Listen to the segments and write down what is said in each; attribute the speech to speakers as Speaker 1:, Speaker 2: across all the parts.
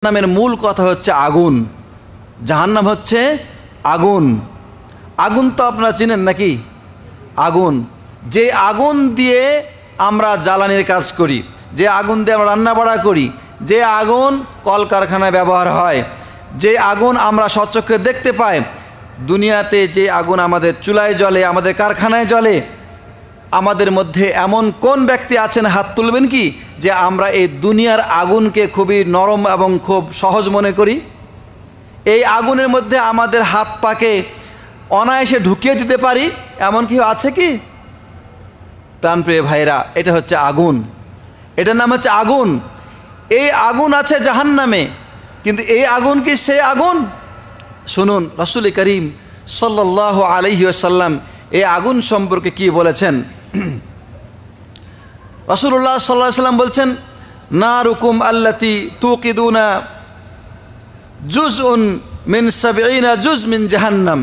Speaker 1: নামের মূল কথা হচ্ছে আগুন। জাহান্নাম হচ্ছে আগুন। আগুন তো আপনারা চিনেন নাকি? আগুন, যে আগুন দিয়ে আমরা জ্বালানির কাজ করি, যে আগুন দিয়ে আমরা রান্না বাড়া করি, যে আগুন কলকারখানায় ব্যবহার হয়, যে আগুন আমরা সচক্ষে দেখতে পাই, দুনিয়াতে যে আগুন আমাদের চুলায় জ্বলে, আমাদের কারখানায় জ্বলে, আমাদের মধ্যে এমন কোন ব্যক্তি আছেন, হাত তুলবেন কি, যে আমরা এই দুনিয়ার আগুনকে খুবই নরম এবং খুব সহজ মনে করি? এই আগুনের মধ্যে আমাদের হাত পাকে অনায়াসে ঢুকিয়ে দিতে পারি, এমন কি আছে কি? প্রাণপ্রিয় ভাইরা, এটা হচ্ছে আগুন, এটার নাম হচ্ছে আগুন। এই আগুন আছে জাহান্নামে, কিন্তু এই আগুন কি সেই আগুন? শুনুন রাসূল করিম সাল্লাল্লাহু আলাইহি ওয়াসাল্লাম এই আগুন সম্পর্কে কি বলেছেন। রাসূলুল্লাহ সাল্লাল্লাহু আলাইহি ওয়াসাল্লাম বলছেন, নারুকুম আল্লাতি তুকিদুনা জুজউন মিন 70 জুজ মিন জাহান্নাম।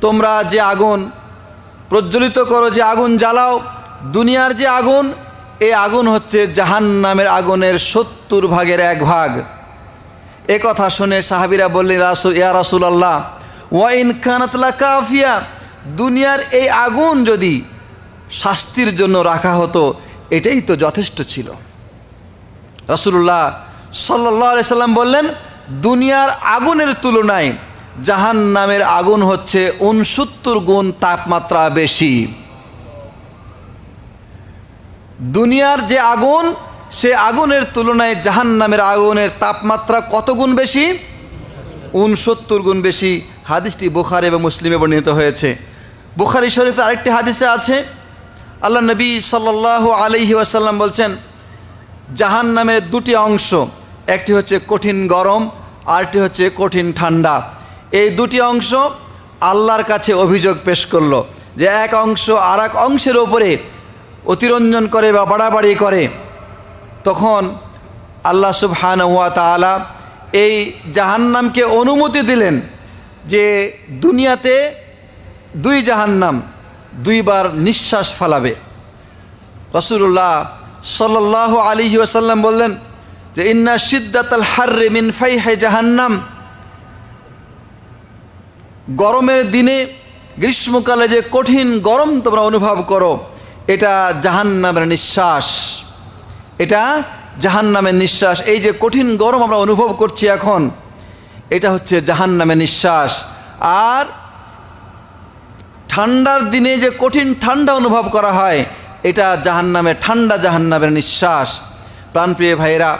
Speaker 1: তোমরা যে আগুন প্রজ্বলিত করো, যে আগুন জ্বালাও, দুনিয়ার যে আগুন, এই আগুন হচ্ছে জাহান্নামের আগুনের 70 ভাগের 1 ভাগ। এ কথা শুনে সাহাবীরা বললেন, ইয়া রাসূলুল্লাহ ওয়া ইন কানাত লাকাফিয়া, দুনিয়ার এই আগুন যদি শাস্তির জন্য রাখা হতো এটাই তো যথেষ্ট ছিল। রাসূলুল্লাহ সাল্লাল্লাহু আলাইহি সাল্লাম বললেন, দুনিয়ার আগুনের তুলনায় জাহান্নামের আগুন হচ্ছে 69 গুণ তাপমাত্রা বেশি। দুনিয়ার যে আগুন, সে আগুনের তুলনায় জাহান্নামের আগুনের তাপমাত্রা কত গুণ বেশি? 69 গুণ বেশি। হাদিসটি বুখারী এবং মুসলিমে বর্ণিত হয়েছে। বুখারী শরীফে আরেকটি হাদিসে আছে, আল্লাহ নবী সাল্লাল্লাহু আলাইহি ওয়াসাল্লাম বলছেন, জাহান্নামের 2টি অংশ, একটি হচ্ছে কঠিন গরম, আরটি হচ্ছে কঠিন ঠান্ডা। এই 2টি অংশ আল্লাহর কাছে অভিযোগ পেশ করলো যে এক অংশ আর এক অংশের ওপরে অতিরঞ্জন করে বা বাড়াবাড়ি করে। তখন আল্লাহ সুবহানাহু ওয়া তাআলা এই জাহান্নামকে অনুমতি দিলেন যে দুনিয়াতে 2 জাহান্নাম 2 বার নিঃশ্বাস ফেলাবে। রাসূলুল্লাহ সাল্লাল্লাহু আলাইহি ওয়াসাল্লাম বললেন যে ইন্না শিদ্দাতাল হাররি মিন ফাইহি জাহান্নাম, গরমের দিনে গ্রীষ্মকালে যে কঠিন গরম তোমরা অনুভব করো, এটা জাহান্নামের নিঃশ্বাস, এটা জাহান্নামের নিঃশ্বাস। এই যে কঠিন গরম আমরা অনুভব করছি এখন, এটা হচ্ছে জাহান্নামের নিঃশ্বাস। আর ঠান্ডার দিনে যে কঠিন ঠান্ডা অনুভব করা হয়, এটা জাহান্নামের ঠান্ডা, জাহান্নামের নিঃশ্বাস। প্রাণপ্রিয় ভাইরা,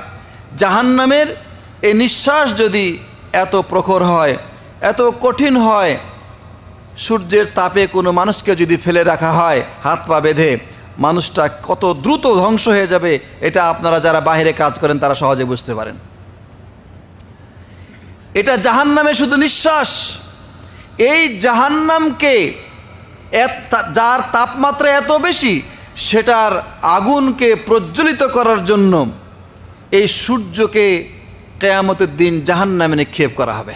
Speaker 1: জাহান্নামের এই নিঃশ্বাস যদি এত প্রখর হয়, এত কঠিন হয়, সূর্যের তাপে কোনো মানুষকে যদি ফেলে রাখা হয় হাত পা বেঁধে, মানুষটা কত দ্রুত ধ্বংস হয়ে যাবে, এটা আপনারা যারা বাইরে কাজ করেন তারা সহজে বুঝতে পারেন। এটা জাহান্নামে শুধু নিঃশ্বাস। এই জাহান্নামকে যার তাপমাত্রা এত বেশি, সেটার আগুনকে প্রজ্বলিত করার জন্য এই সূর্যকে কিয়ামতের দিন জাহান্নামে নিক্ষেপ করা হবে।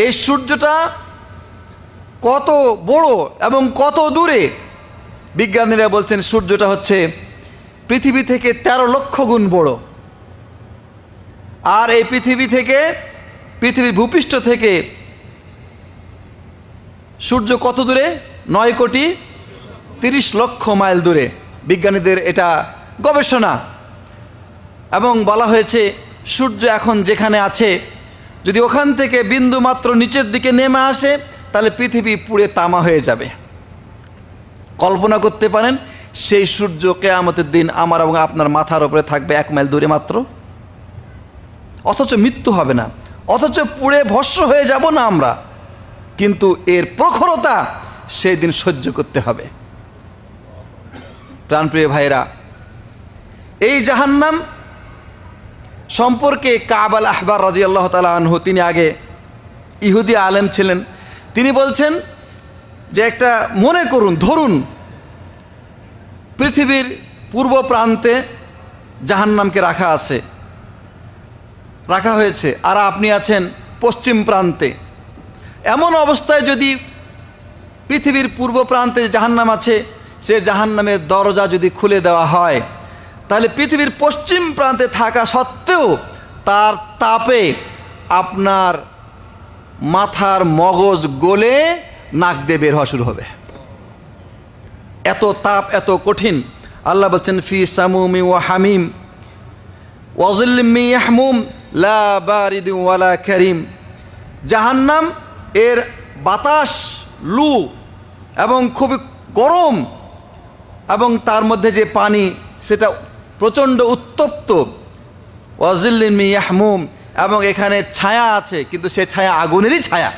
Speaker 1: এই সূর্যটা কত বড় এবং কত দূরে, বিজ্ঞানীরা বলছেন সূর্যটা হচ্ছে পৃথিবী থেকে 13 লক্ষ গুণ বড়। আর এই পৃথিবীর ভূপৃষ্ঠ থেকে সূর্য কত দূরে? 9 কোটি 30 লক্ষ মাইল দূরে। বিজ্ঞানীদের এটা গবেষণা, এবং বলা হয়েছে সূর্য এখন যেখানে আছে, যদি ওখান থেকে বিন্দু মাত্র নিচের দিকে নেমে আসে, তাহলে পৃথিবী পুড়ে তামা হয়ে যাবে। কল্পনা করতে পারেন সেই সূর্য কিয়ামতের দিন আমার এবং আপনার মাথার উপরে থাকবে 1 মাইল দূরে মাত্র, অথচ মৃত্যু হবে না, অথচ পুড়ে ভস্ম হয়ে যাব না আমরা, কিন্তু এর প্রখরতা সেই দিন সহ্য করতে হবে। প্রাণপ্রিয় ভাইরা, এই জাহান্নাম সম্পর্কে কাব আল আহবার রাদিয়াল্লাহু তাআলা আনহু, তিনি আগে ইহুদি আলেম ছিলেন, তিনি বলছেন যে একটা মনে করুন, ধরুন পৃথিবীর পূর্ব প্রান্তে জাহান্নামকে রাখা হয়েছে, আর আপনি আছেন পশ্চিম প্রান্তে। এমন অবস্থায় যদি পৃথিবীর পূর্ব প্রান্তে জাহান্নাম আছে, সে জাহান্নামের দরজা যদি খুলে দেওয়া হয়, তাহলে পৃথিবীর পশ্চিম প্রান্তে থাকা সত্ত্বেও তার তাপে আপনার মাথার মগজ গলে নাক দিয়ে বের হওয়া শুরু হবে। এত তাপ, এত কঠিন। আল্লাহ বলছেন ফি সামুমি ওয়া হামিম ওয়া যিল্লিম মিন ইয়াহমুম লা বারিদিন ওয়ালা কারীম। জাহান্নাম এর বাতাস লু এবং খুবই গরম, এবং তার মধ্যে যে পানি সেটা প্রচণ্ড উত্তপ্ত। ওয়া যিল্লিম মিন ইয়াহমুম, এবং এখানে ছায়া আছে, কিন্তু সে ছায়া আগুনেরই ছায়া,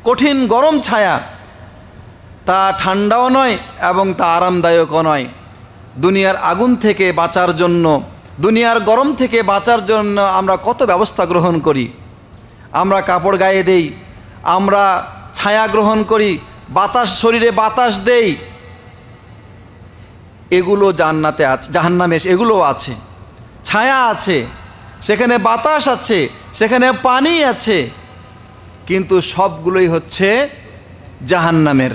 Speaker 1: কঠিন গরম ছায়া। তা ঠান্ডাও নয় এবং তা আরামদায়কও নয়। দুনিয়ার আগুন থেকে বাঁচার জন্য, দুনিয়ার গরম থেকে বাঁচার জন্য আমরা কত ব্যবস্থা গ্রহণ করি। আমরা কাপড় গায়ে দেই, আমরা ছায়া গ্রহণ করি, বাতাস, শরীরে বাতাস দেই। এগুলো জান্নাতে আছে, জাহান্নামে এগুলোও আছে। ছায়া আছে, সেখানে বাতাস আছে, সেখানে পানি আছে, কিন্তু সবগুলোই হচ্ছে জাহান্নামের।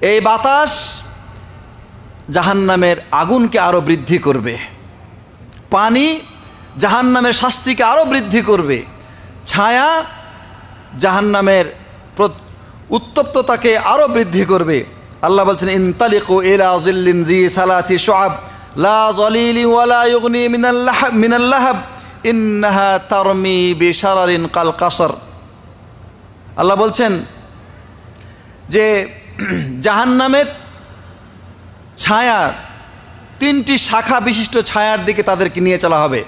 Speaker 1: এই বাতাস জাহান্নামের আগুনকে আরও বৃদ্ধি করবে, পানি জাহান্নামের শাস্তিকে আরও বৃদ্ধি করবে, ছায়া জাহান্নামের উত্তপ্ততাকে আরও বৃদ্ধি করবে। আল্লাহ বলছেন ইনতালিকু ইলা যিল্লিন জি সালাসি শুআব লা যালিলি ওয়ালা ইউগনি মিনাল লাহাব ইন্নাহা তারমি বিশারারিন কাল কাসর। আল্লাহ বলছেন যে জাহান্নামের ছায়া, 3টি শাখা বিশিষ্ট ছায়ার দিকে তাদেরকে নিয়ে চলা হবে,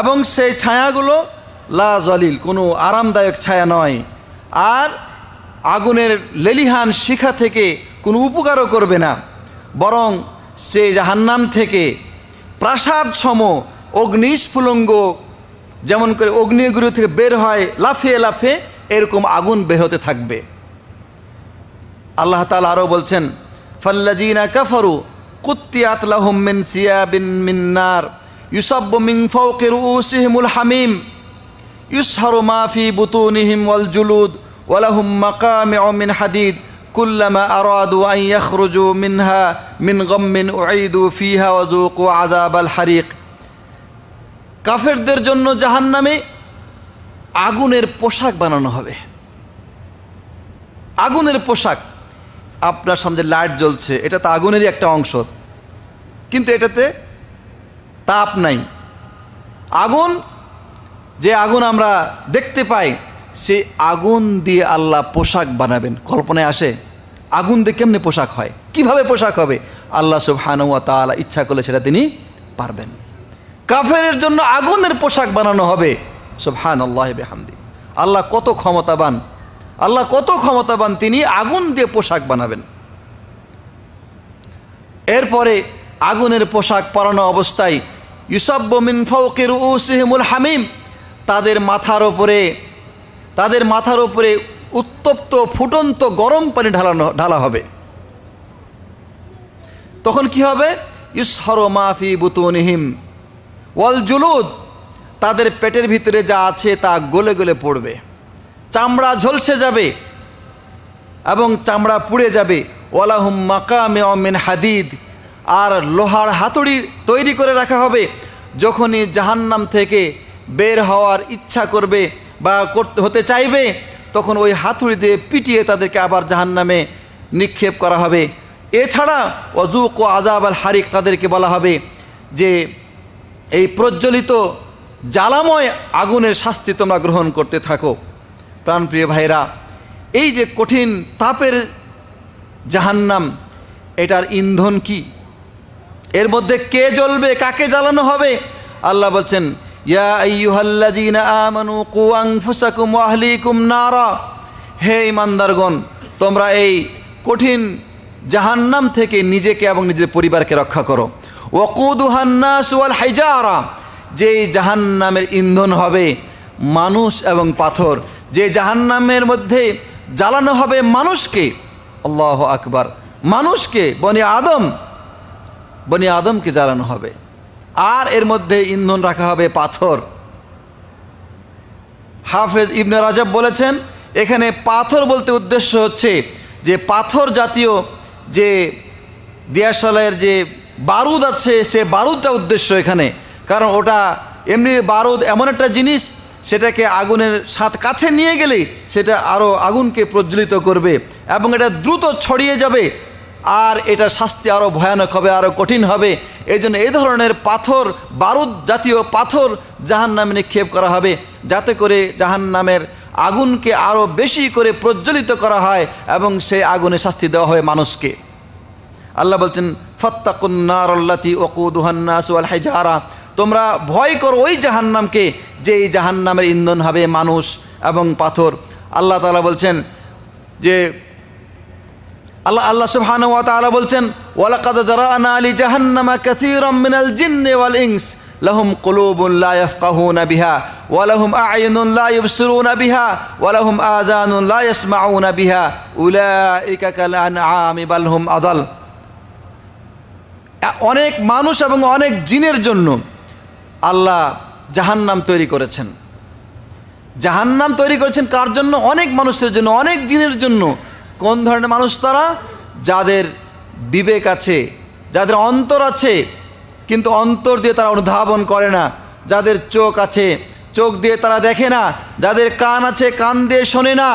Speaker 1: এবং সেই ছায়াগুলো লা জলিল, কোনো আরামদায়ক ছায়া নয়, আর আগুনের লেলিহান শিখা থেকে কোনো উপকারও করবে না, বরং সেই জাহান্নাম থেকে প্রাসাদ সম অগ্নিস্ফুলঙ্গ, যেমন করে অগ্নিগুরু থেকে বের হয় লাফিয়ে লাফিয়ে, এরকম আগুন বের হতে থাকবে। আল্লাহ তাআলা আরও বলছেন ফাল্লাযীনা কাফারু কুত্তিয়াত লাহুম মিন সিয়াবিন মিন নার ইউসাব্বু মিন ফাওকি রুউসিহিমুল হামিম ইউসহারু মা ফি বুতুনিহিম ওয়াল জুলুদ ওয়া লাহুম মাকামিউ মিন হাদিদ কুল্লামা আরাদু আন ইয়াখরুজু মিনহা মিন গাম্মিন উঈদু ফিহা ওয়া যুকু আযাবাল হারিক। কাফেরদের জন্য জাহান্নামে আগুনের পোশাক বানানো হবে। আগুনের পোশাক, আপনার সামনে লাইট জ্বলছে, এটা তো আগুনেরই একটা অংশ, কিন্তু এটাতে তাপ নাই। আগুন, যে আগুন আমরা দেখতে পাই, সেই আগুন দিয়ে আল্লাহ পোশাক বানাবেন। কল্পনায় আসে আগুন দিয়ে কেমনে পোশাক হয়, কিভাবে পোশাক হবে? আল্লাহ সুবহানাহু ওয়া তাআলা ইচ্ছা করলে সেটা তিনি পারবেন। কাফেরের জন্য আগুনের পোশাক বানানো হবে। সুবহানাল্লাহি বিহামদি। আল্লাহ কত ক্ষমতাবান, আল্লাহ কত ক্ষমতাবান, তিনি আগুন দিয়ে পোশাক বানাবেন। এরপরে আগুনের পোশাক পরানো অবস্থায় ইউসাব্বু মিন ফাওকি রুউসিহিমুল হামিম, তাদের মাথার উপরে উত্তপ্ত ফুটন্ত গরম পানি ঢালা হবে। তখন কি হবে? ইউসহারু মা ফি বুতুনিহিম ওয়াল জুলুদ, তাদের পেটের ভিতরে যা আছে তা গলে গলে পড়বে, চামড়া ঝলসে যাবে এবং চামড়া পুড়ে যাবে। ওয়ালাহুম মাকামিউ মিন হাদিদ, আর লোহার হাতুড়ি তৈরি করে রাখা হবে। যখনই জাহান্নাম থেকে বের হওয়ার ইচ্ছা করবে বা হতে চাইবে, তখন ওই হাতুড়ি দিয়ে পিটিয়ে তাদেরকে আবার জাহান্নামে নিক্ষেপ করা হবে। এছাড়া ওয়াযুকু আযাবাল হারিক, তাদেরকে বলা হবে যে এই প্রজ্বলিত জ্বালাময় আগুনের শাস্তি তোমরা গ্রহণ করতে থাকো। প্রাণপ্রিয় ভাইরা, এই যে কঠিন তাপের জাহান্নাম, এটার ইন্ধন কি? এর মধ্যে কে জ্বলবে, কাকে জ্বালানো হবে? আল্লাহ বলছেন ইয়া আইয়ুহাল্লাযীনা আমানু কু আনফুসাকুম ওয়া আহলিকুম নারা, হে ঈমানদারগণ, তোমরা এই কঠিন জাহান্নাম থেকে নিজেকে এবং নিজের পরিবারকে রক্ষা করো। ওয়াকুদুহান নাস ওয়াল হিজারা, যেই জাহান্নামের ইন্ধন হবে মানুষ এবং পাথর, যে জাহান্নামের মধ্যে জ্বালানো হবে মানুষকে, আল্লাহু আকবার, মানুষকে, বনি আদমকে জ্বালানো হবে, আর এর মধ্যে ইন্ধন রাখা হবে পাথর। হাফেজ ইবনে রাজব বলেছেন এখানে পাথর বলতে উদ্দেশ্য হচ্ছে যে পাথর জাতীয় যে দিয়াশালের যে বারুদ আছে সে বারুদটা উদ্দেশ্য এখানে, কারণ ওটা এমনি বারুদ এমন একটা জিনিস সেটাকে আগুনের সাথে কাছে নিয়ে গেলেই সেটা আরও আগুনকে প্রজ্বলিত করবে এবং এটা দ্রুত ছড়িয়ে যাবে, আর এটা শাস্তি আরও ভয়ানক হবে, আরও কঠিন হবে। এই জন্য এই ধরনের পাথর, বারুদ জাতীয় পাথর জাহান্নামে নিক্ষেপ করা হবে, যাতে করে জাহান্নামের আগুনকে আরও বেশি করে প্রজ্বলিত করা হয় এবং সেই আগুনে শাস্তি দেওয়া হয় মানুষকে। আল্লাহ বলছেন ফাত্তাকুন নারাল্লাতী ওয়াকুদুহান নাস ওয়াল হিজারা, তোমরা ভয় করো ওই জাহান্নামকে যে এই জাহান্নামের ইন্ধন হবে মানুষ এবং পাথর। আল্লাহ তাআলা বলছেন যে আল্লাহ সুবহানাহু ওয়া তাআলা বলছেন ওয়ালাকাদ যারানা লিজাহান্নামা কাসীরাম মিনাল জিন্নি ওয়াল ইনস লাহুম কুলুবুন লা ইয়াফকাহুনা বিহা ওয়া লাহুম আ'য়ুনুন লা ইবসিরুনা বিহা ওয়া লাহুম আযানুন লা ইয়াসমাউনা বিহা উলাইকা কাল আনআমি বাল হুম আদাল। অনেক মানুষ এবং অনেক জিনের জন্য আল্লাহ জাহান্নাম তৈরি করেছেন। জাহান্নাম তৈরি করেছেন কার জন্য? অনেক মানুষের জন্য, অনেক জিনের জন্য। কোন ধরনের মানুষ তারা? যাদের বিবেক আছে, যাদের অন্তর আছে কিন্তু অন্তর দিয়ে তারা অনুধাবন করে না, যাদের চোখ আছে চোখ দিয়ে তারা দেখে না, যাদের কান আছে কান দিয়ে শোনে না।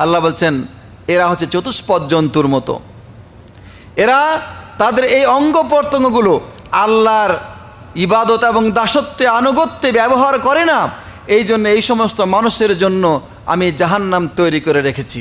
Speaker 1: আল্লাহ বলছেন এরা হচ্ছে চতুষ্পদ জন্তুর মতো, এরা তাদের এই অঙ্গ প্রত্যঙ্গগুলো আল্লাহর ইবাদত এবং দাসত্বে আনুগত্যে ব্যবহার করে না। এই জন্য এই সমস্ত মানুষের জন্য আমি জাহান্নাম তৈরি করে রেখেছি।